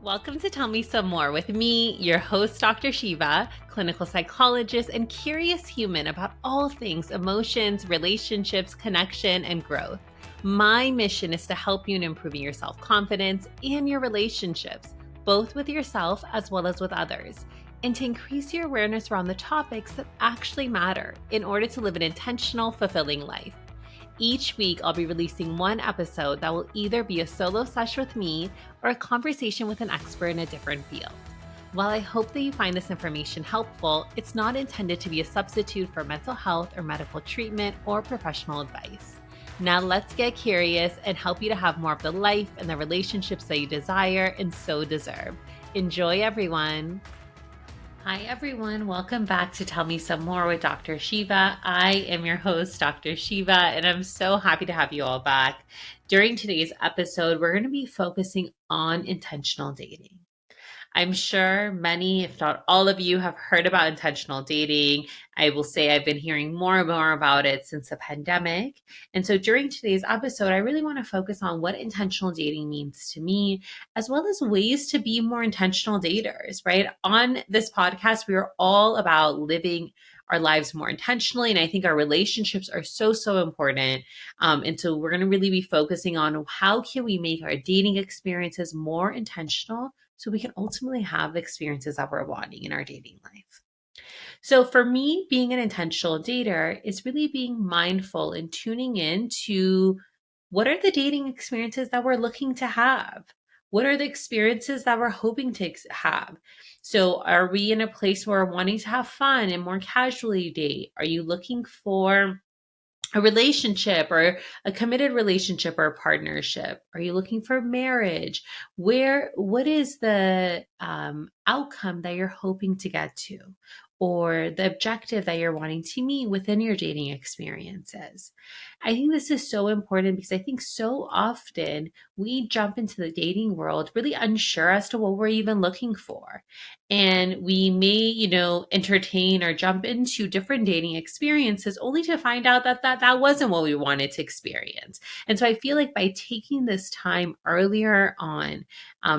Welcome to Tell Me Some More with me, your host, Dr. Sheva, clinical psychologist and curious human about all things emotions, relationships, connection, and growth. My mission is to help you in improving your self-confidence and your relationships, both with yourself as well as with others, and to increase your awareness around the topics that actually matter in order to live an intentional, fulfilling life. Each week, I'll be releasing one episode that will either be a solo session with me or a conversation with an expert in a different field. While I hope that you find this information helpful, it's not intended to be a substitute for mental health or medical treatment or professional advice. Now let's get curious and help you to have more of the life and the relationships that you desire and so deserve. Enjoy, everyone. Hi, everyone. Welcome back to Tell Me Some More with Dr. Sheva. I am your host, Dr. Sheva, and I'm so happy to have you all back. During today's episode, we're going to be focusing on intentional dating. I'm sure many, if not all of you, have heard about intentional dating. I will say I've been hearing more and more about it since the pandemic. And so during today's episode, I really want to focus on what intentional dating means to me, as well as ways to be more intentional daters, right? On this podcast, we are all about living our lives more intentionally. And I think our relationships are so important. And so we're going to really be focusing on how can we make our dating experiences more intentional so we can ultimately have the experiences that we're wanting in our dating life. So for me, being an intentional dater is really being mindful and tuning in to what are the dating experiences that we're looking to have? What are the experiences that we're hoping to have? So are we in a place where we're wanting to have fun and more casually date? Are you looking for a relationship or a committed relationship or a partnership? Are you looking for marriage? What is the outcome that you're hoping to get to, or the objective that you're wanting to meet within your dating experiences? I think this is so important because I think so often we jump into the dating world really unsure as to what we're even looking for. And we may, entertain or jump into different dating experiences only to find out that wasn't what we wanted to experience. And so I feel like by taking this time earlier on,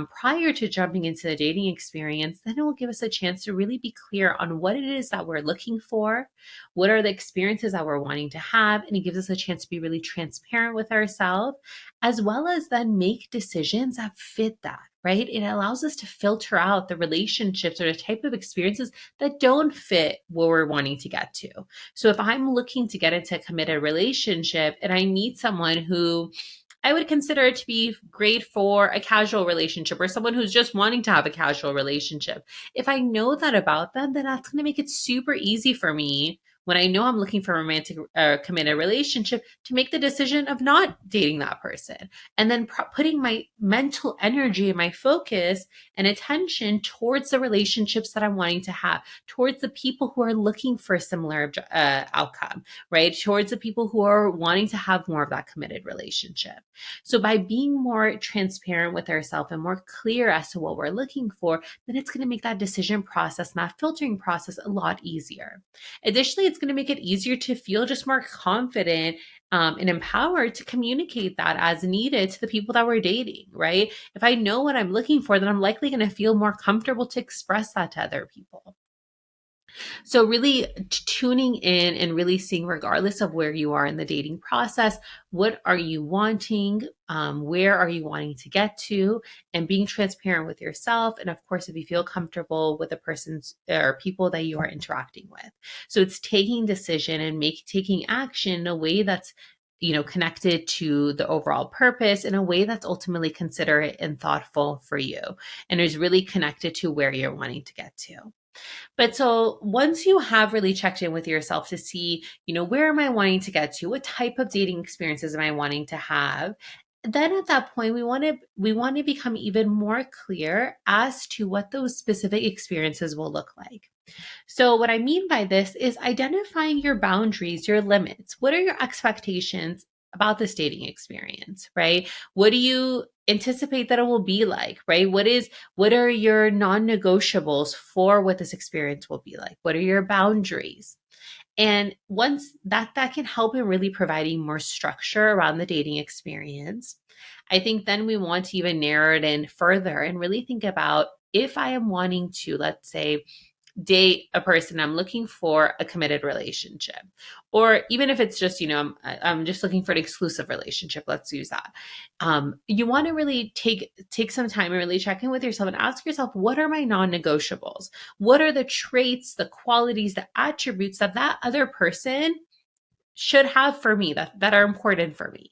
prior to jumping into the dating experience, then it will give us a chance to really be clear on what it is that we're looking for, what are the experiences that we're wanting to have, and it gives us a chance to be really transparent with ourselves, as well as then make decisions that fit that. Right? It allows us to filter out the relationships or the type of experiences that don't fit what we're wanting to get to. So if I'm looking to get into a committed relationship and I meet someone who I would consider it to be great for a casual relationship or someone who's just wanting to have a casual relationship, if I know that about them, then that's going to make it super easy for me when I know I'm looking for a romantic committed relationship to make the decision of not dating that person. And then putting my mental energy and my focus and attention towards the relationships that I'm wanting to have, towards the people who are looking for a similar outcome, right? Towards the people who are wanting to have more of that committed relationship. So by being more transparent with ourselves and more clear as to what we're looking for, then it's going to make that decision process and that filtering process a lot easier. Additionally, it's going to make it easier to feel just more confident and empowered to communicate that as needed to the people that we're dating, right? If I know what I'm looking for, then I'm likely going to feel more comfortable to express that to other people. So really tuning in and really seeing, regardless of where you are in the dating process, what are you wanting? Where are you wanting to get to? And being transparent with yourself. And of course, if you feel comfortable with the persons or people that you are interacting with. So it's taking decision and taking action in a way that's connected to the overall purpose in a way that's ultimately considerate and thoughtful for you and is really connected to where you're wanting to get to. But so once you have really checked in with yourself to see, where am I wanting to get to? What type of dating experiences am I wanting to have? Then at that point, we want to become even more clear as to what those specific experiences will look like. So what I mean by this is identifying your boundaries, your limits. What are your expectations about this dating experience, right? What do you anticipate that it will be like, right? What are your non-negotiables for what this experience will be like? What are your boundaries? And once that can help in really providing more structure around the dating experience. I think then we want to even narrow it in further and really think about if I am wanting to, let's say, date a person, I'm looking for a committed relationship, or even if it's just, I'm just looking for an exclusive relationship, let's use that. You want to really take some time and really check in with yourself and ask yourself, what are my non-negotiables? What are the traits, the qualities, the attributes that other person should have for me, that are important for me?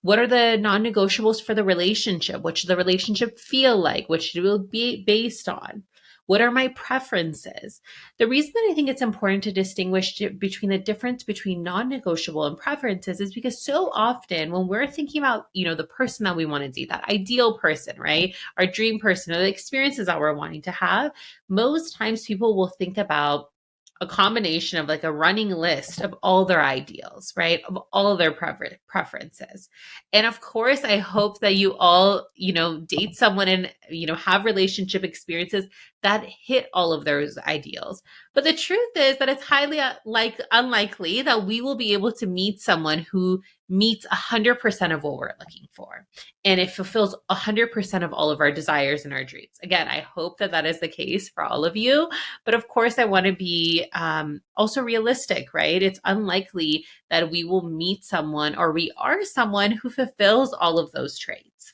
What are the non-negotiables for the relationship? What should the relationship feel like? What should it be based on? What are my preferences? The reason that I think it's important to distinguish between the difference between non-negotiable and preferences is because so often when we're thinking about, the person that we want to date, that ideal person, right? Our dream person, or the experiences that we're wanting to have, most times people will think about a combination of like a running list of all their ideals, right? Of all their preferences. And of course, I hope that you all, date someone and, have relationship experiences that hit all of those ideals. But the truth is that it's highly unlikely that we will be able to meet someone who meets 100% of what we're looking for. And it fulfills 100% of all of our desires and our dreams. Again, I hope that is the case for all of you. But of course, I want to be also realistic, right? It's unlikely that we will meet someone or we are someone who fulfills all of those traits.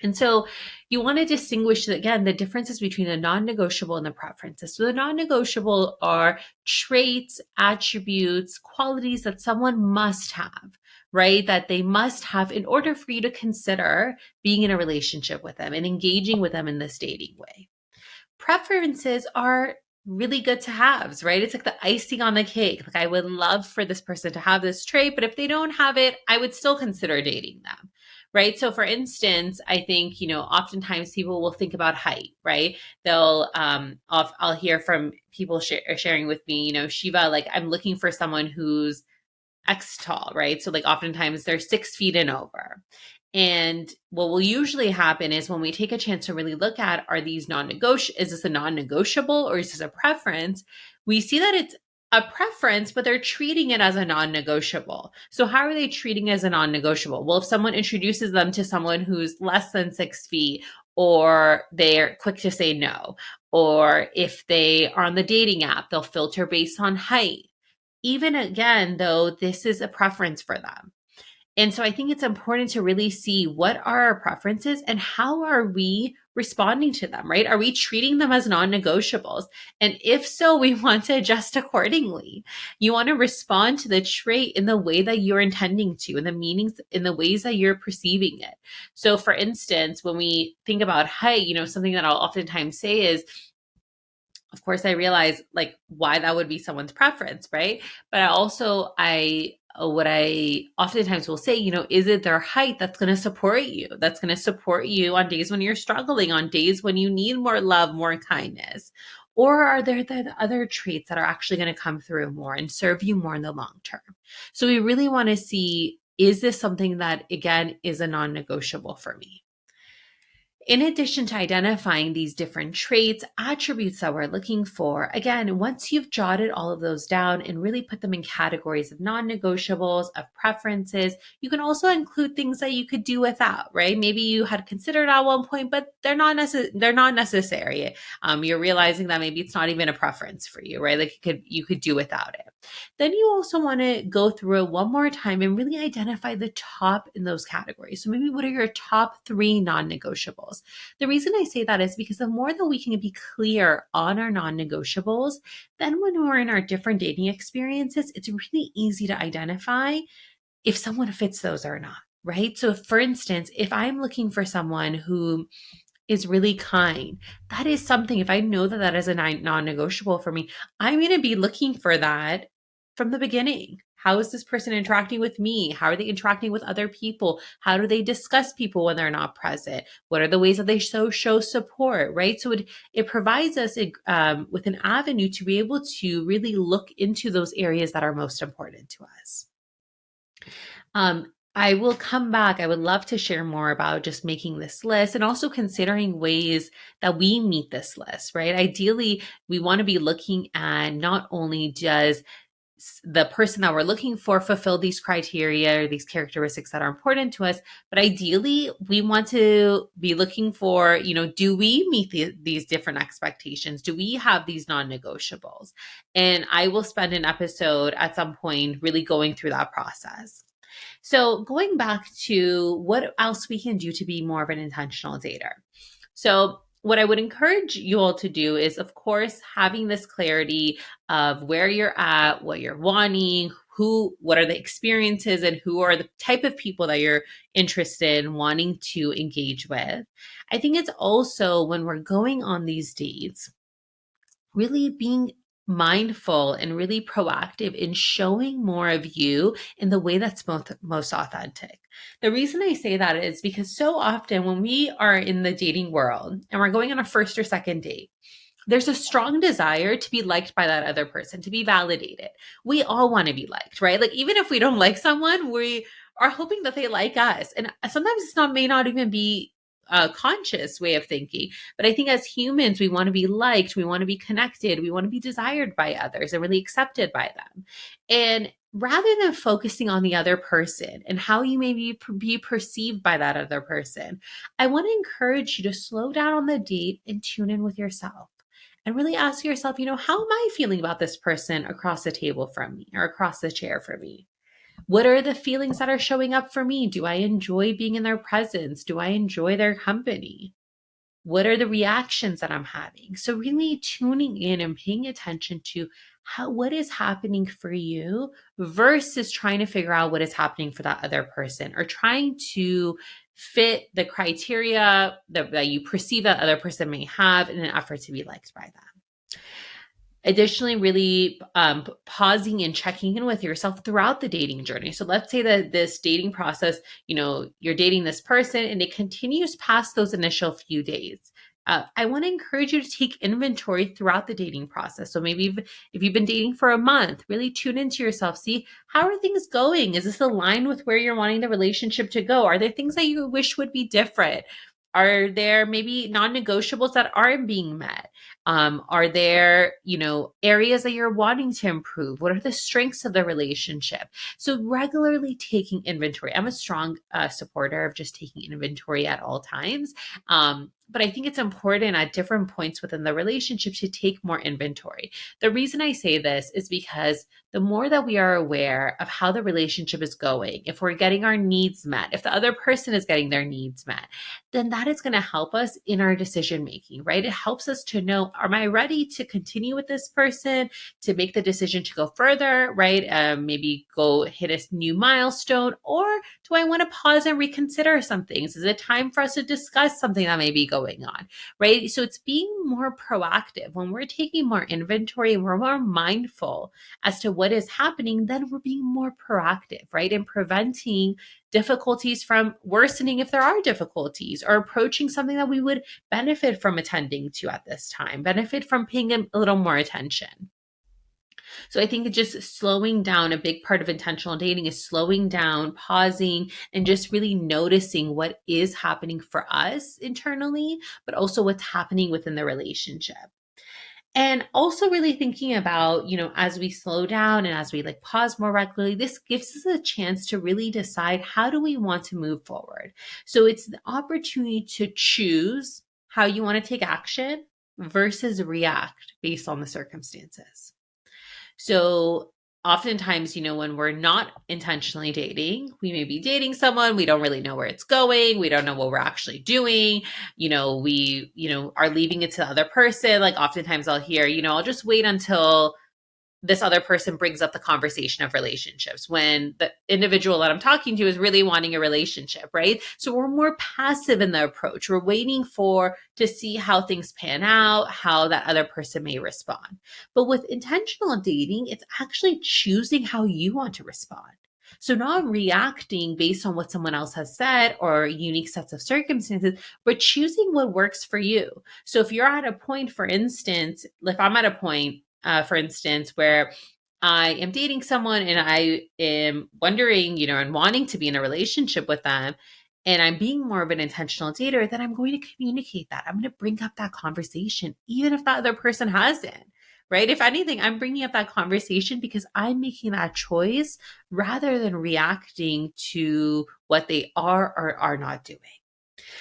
And so you want to distinguish, again, the differences between the non-negotiable and the preferences. So the non-negotiable are traits, attributes, qualities that someone must have, right? That they must have in order for you to consider being in a relationship with them and engaging with them in this dating way. Preferences are really good to haves, right? It's like the icing on the cake. Like, I would love for this person to have this trait, but if they don't have it, I would still consider dating them, right? So for instance, I think, oftentimes people will think about height, right? I'll hear from people sharing with me, Sheva, like, I'm looking for someone who's X tall, right? So like oftentimes they're 6 feet and over. And what will usually happen is when we take a chance to really look at, are these non-negotiable? Is this a non-negotiable or is this a preference? We see that it's a preference, but they're treating it as a non-negotiable. So how are they treating it as a non-negotiable? Well, if someone introduces them to someone who's less than 6 feet, or they're quick to say no, or if they are on the dating app, they'll filter based on height. Even again, though, this is a preference for them. And so I think it's important to really see what are our preferences and how are we responding to them, right? Are we treating them as non-negotiables? And if so, we want to adjust accordingly. You want to respond to the trait in the way that you're intending to, in the meanings, in the ways that you're perceiving it. So for instance, when we think about height, something that I'll oftentimes say is, of course, I realize like why that would be someone's preference, right? But what I oftentimes will say, is it their height that's going to support you? That's going to support you on days when you're struggling, on days when you need more love, more kindness? Or are there the other traits that are actually going to come through more and serve you more in the long term? So we really want to see, is this something that, again, is a non-negotiable for me? In addition to identifying these different traits, attributes that we're looking for, again, once you've jotted all of those down and really put them in categories of non-negotiables, of preferences, you can also include things that you could do without, right? Maybe you had considered at one point, but they're not necessary. You're realizing that maybe it's not even a preference for you, right? Like you could do without it. Then you also want to go through it one more time and really identify the top in those categories. So maybe what are your top 3 non-negotiables? The reason I say that is because the more that we can be clear on our non-negotiables, then when we're in our different dating experiences, it's really easy to identify if someone fits those or not, right? So for instance, if I'm looking for someone who is really kind, that is something, if I know that is a non-negotiable for me, I'm going to be looking for that from the beginning. How is this person interacting with me? How are they interacting with other people? How do they discuss people when they're not present? What are the ways that they show support, right? So it provides us with an avenue to be able to really look into those areas that are most important to us. I will come back. I would love to share more about just making this list and also considering ways that we meet this list, right? Ideally, we want to be looking at not only does the person that we're looking for fulfill these criteria or these characteristics that are important to us. But ideally, we want to be looking for, do we meet these different expectations? Do we have these non-negotiables? And I will spend an episode at some point really going through that process. So going back to what else we can do to be more of an intentional dater. So what I would encourage you all to do is, of course, having this clarity of where you're at, what you're wanting, what are the experiences, and who are the type of people that you're interested in wanting to engage with. I think it's also, when we're going on these dates, really being mindful and really proactive in showing more of you in the way that's most authentic. The reason I say that is because so often when we are in the dating world and we're going on a first or second date, there's a strong desire to be liked by that other person, to be validated. We all want to be liked, right? Like, even if we don't like someone, we are hoping that they like us. And sometimes may not even be a conscious way of thinking. But I think as humans, we want to be liked, we want to be connected, we want to be desired by others and really accepted by them. And rather than focusing on the other person and how you may be perceived by that other person, I want to encourage you to slow down on the date and tune in with yourself. And really ask yourself, how am I feeling about this person across the table from me or across the chair from me? What are the feelings that are showing up for me? Do I enjoy being in their presence? Do I enjoy their company? What are the reactions that I'm having? So really tuning in and paying attention to what is happening for you versus trying to figure out what is happening for that other person, or trying to fit the criteria that you perceive that other person may have in an effort to be liked by them. Additionally, really pausing and checking in with yourself throughout the dating journey. So let's say that this dating process, you're dating this person and it continues past those initial few days. I want to encourage you to take inventory throughout the dating process. So maybe if you've been dating for a month, really tune into yourself. See, how are things going? Is this aligned with where you're wanting the relationship to go? Are there things that you wish would be different? Are there maybe non-negotiables that aren't being met? Are there, areas that you're wanting to improve? What are the strengths of the relationship? So regularly taking inventory. I'm a strong supporter of just taking inventory at all times. But I think it's important at different points within the relationship to take more inventory. The reason I say this is because the more that we are aware of how the relationship is going, if we're getting our needs met, if the other person is getting their needs met, then that is going to help us in our decision making, right? It helps us to know, am I ready to continue with this person, to make the decision to go further, right? Maybe go hit a new milestone, or do I want to pause and reconsider some things? Is it time for us to discuss something that may be going on, right? So it's being more proactive. When we're taking more inventory and we're more mindful as to what is happening, then we're being more proactive, right? And preventing difficulties from worsening if there are difficulties, or approaching something that we would benefit from attending to at this time, benefit from paying a little more attention. So I think just slowing down, a big part of intentional dating is slowing down, pausing, and just really noticing what is happening for us internally, but also what's happening within the relationship. And also really thinking about, as we slow down and as we pause more regularly, this gives us a chance to really decide, how do we want to move forward? So it's the opportunity to choose how you want to take action versus react based on the circumstances. So oftentimes, when we're not intentionally dating, we may be dating someone, we don't really know where it's going, we don't know what we're actually doing, we, are leaving it to the other person. Like, oftentimes I'll hear, I'll just wait until this other person brings up the conversation of relationships, when the individual that I'm talking to is really wanting a relationship, right? So we're more passive in the approach. We're waiting to see how things pan out, how that other person may respond. But with intentional dating, it's actually choosing how you want to respond. So not reacting based on what someone else has said or unique sets of circumstances, but choosing what works for you. So if you're at a point, for instance, if I'm at a point, for instance, where I am dating someone and I am wondering, and wanting to be in a relationship with them, and I'm being more of an intentional dater, then I'm going to communicate that. I'm going to bring up that conversation, even if that other person hasn't, right? If anything, I'm bringing up that conversation because I'm making that choice rather than reacting to what they are or are not doing.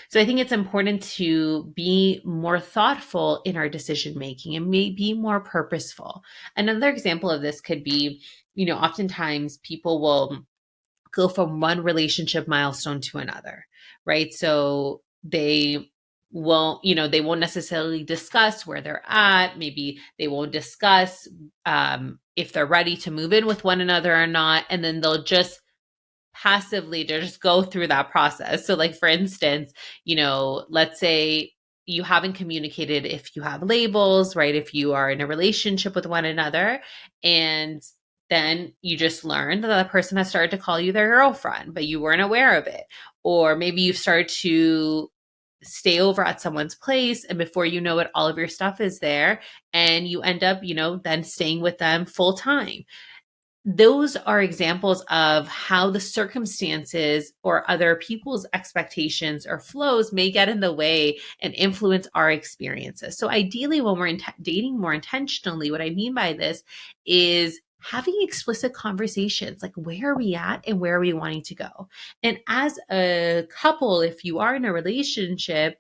So I think it's important to be more thoughtful in our decision making and be more purposeful. Another example of this could be, oftentimes people will go from one relationship milestone to another, right? So they won't necessarily discuss where they're at. Maybe they won't discuss if they're ready to move in with one another or not. And then they'll just passively to just go through that process. So like for instance, let's say you haven't communicated if you have labels, right? If you are in a relationship with one another and then you just learned that the person has started to call you their girlfriend, but you weren't aware of it. Or maybe you've started to stay over at someone's place and before you know it, all of your stuff is there and you end up, then staying with them full time. Those are examples of how the circumstances or other people's expectations or flows may get in the way and influence our experiences. So, ideally, when we're dating more intentionally, what I mean by this is having explicit conversations like where are we at and where are we wanting to go. And as a couple, if you are in a relationship,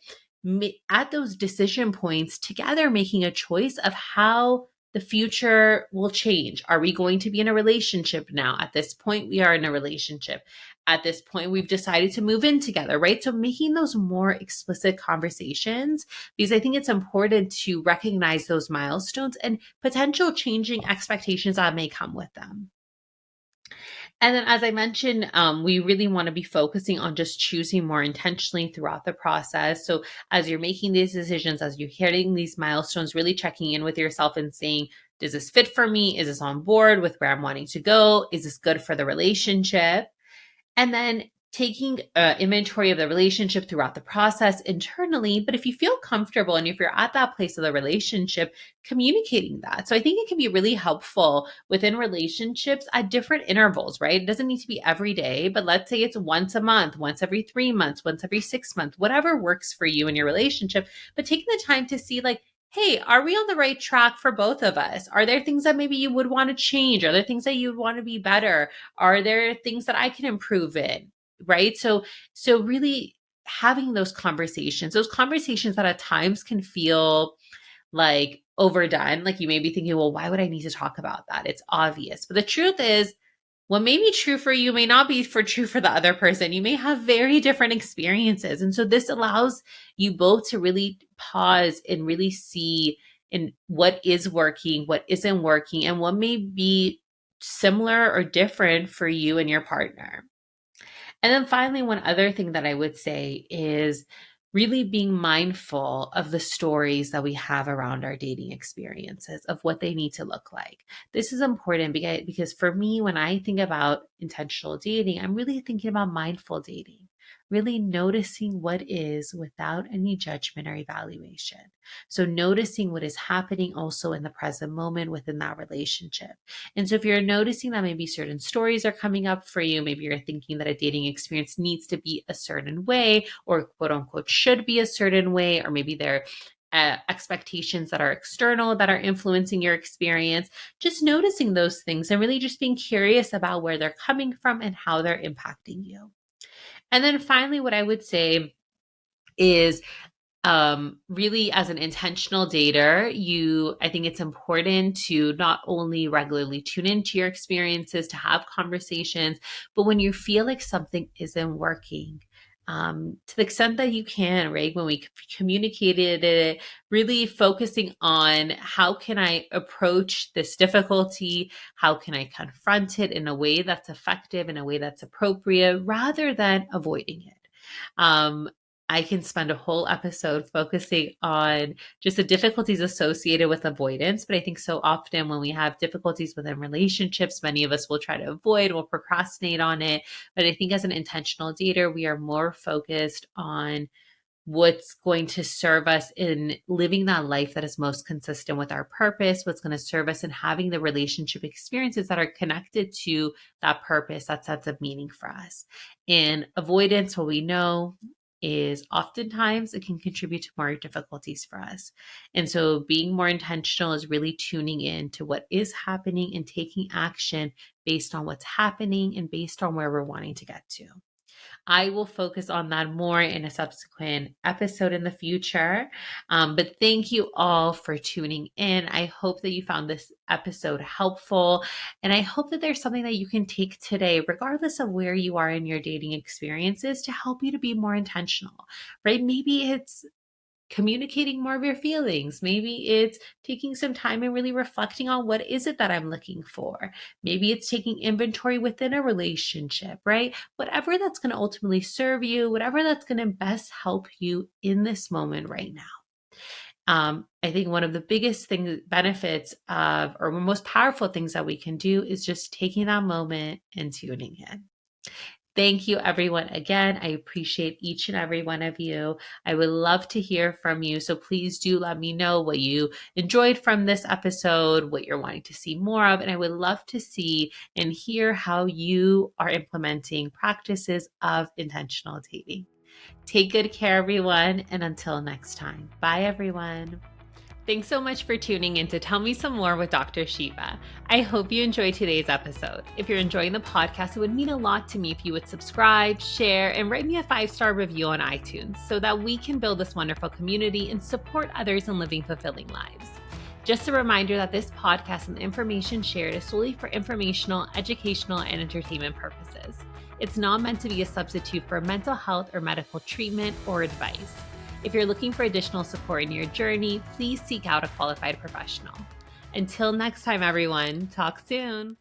at those decision points, together making a choice of how the future will change. Are we going to be in a relationship now? At this point, we are in a relationship. At this point, we've decided to move in together, right? So making those more explicit conversations, because I think it's important to recognize those milestones and potential changing expectations that may come with them. And then, as I mentioned, we really want to be focusing on just choosing more intentionally throughout the process. So, as you're making these decisions, as you're hitting these milestones, really checking in with yourself and saying, does this fit for me? Is this on board with where I'm wanting to go? Is this good for the relationship? And then taking inventory of the relationship throughout the process internally. But if you feel comfortable and if you're at that place of the relationship, communicating that. So I think it can be really helpful within relationships at different intervals, right? It doesn't need to be every day, but let's say it's once a month, once every 3 months, once every 6 months, whatever works for you in your relationship. But taking the time to see, like, hey, are we on the right track for both of us? Are there things that maybe you would want to change? Are there things that you would want to be better? Are there things that I can improve in? Right. So really having those conversations that at times can feel like overdone. Like you may be thinking, well, why would I need to talk about that? It's obvious. But the truth is, what may be true for you may not be true for the other person. You may have very different experiences. And so this allows you both to really pause and really see in what is working, what isn't working, and what may be similar or different for you and your partner. And then finally, one other thing that I would say is really being mindful of the stories that we have around our dating experiences, of what they need to look like. This is important because for me, when I think about intentional dating, I'm really thinking about mindful dating, really noticing what is without any judgment or evaluation. So noticing what is happening also in the present moment within that relationship. And so if you're noticing that maybe certain stories are coming up for you, maybe you're thinking that a dating experience needs to be a certain way or quote unquote should be a certain way, or maybe there are expectations that are external that are influencing your experience, just noticing those things and really just being curious about where they're coming from and how they're impacting you. And then finally, what I would say is really as an intentional dater, I think it's important to not only regularly tune into your experiences, to have conversations, but when you feel like something isn't working, to the extent that you can, right? When we communicated it, really focusing on how can I approach this difficulty? How can I confront it in a way that's effective, in a way that's appropriate, rather than avoiding it? Um, I can spend a whole episode focusing on just the difficulties associated with avoidance. But I think so often when we have difficulties within relationships, many of us will try to avoid, will procrastinate on it. But I think as an intentional dater, we are more focused on what's going to serve us in living that life that is most consistent with our purpose, what's going to serve us in having the relationship experiences that are connected to that purpose, that sense of meaning for us. In avoidance, well, we know is oftentimes it can contribute to more difficulties for us. And so being more intentional is really tuning in to what is happening and taking action based on what's happening and based on where we're wanting to get to. I will focus on that more in a subsequent episode in the future. But thank you all for tuning in. I hope that you found this episode helpful. And I hope that there's something that you can take today, regardless of where you are in your dating experiences, to help you to be more intentional, right? Maybe it's communicating more of your feelings. Maybe it's taking some time and really reflecting on what is it that I'm looking for. Maybe it's taking inventory within a relationship, right? Whatever that's going to ultimately serve you, whatever that's going to best help you in this moment right now. I think one of the biggest benefits of, or most powerful things that we can do is just taking that moment and tuning in. Thank you, everyone. Again, I appreciate each and every one of you. I would love to hear from you. So please do let me know what you enjoyed from this episode, what you're wanting to see more of. And I would love to see and hear how you are implementing practices of intentional dating. Take good care, everyone. And until next time, bye, everyone. Thanks so much for tuning in to Tell Me Some More with Dr. Sheva. I hope you enjoyed today's episode. If you're enjoying the podcast, it would mean a lot to me if you would subscribe, share, and write me a 5-star review on iTunes so that we can build this wonderful community and support others in living fulfilling lives. Just a reminder that this podcast and the information shared is solely for informational, educational, and entertainment purposes. It's not meant to be a substitute for mental health or medical treatment or advice. If you're looking for additional support in your journey, please seek out a qualified professional. Until next time, everyone, talk soon.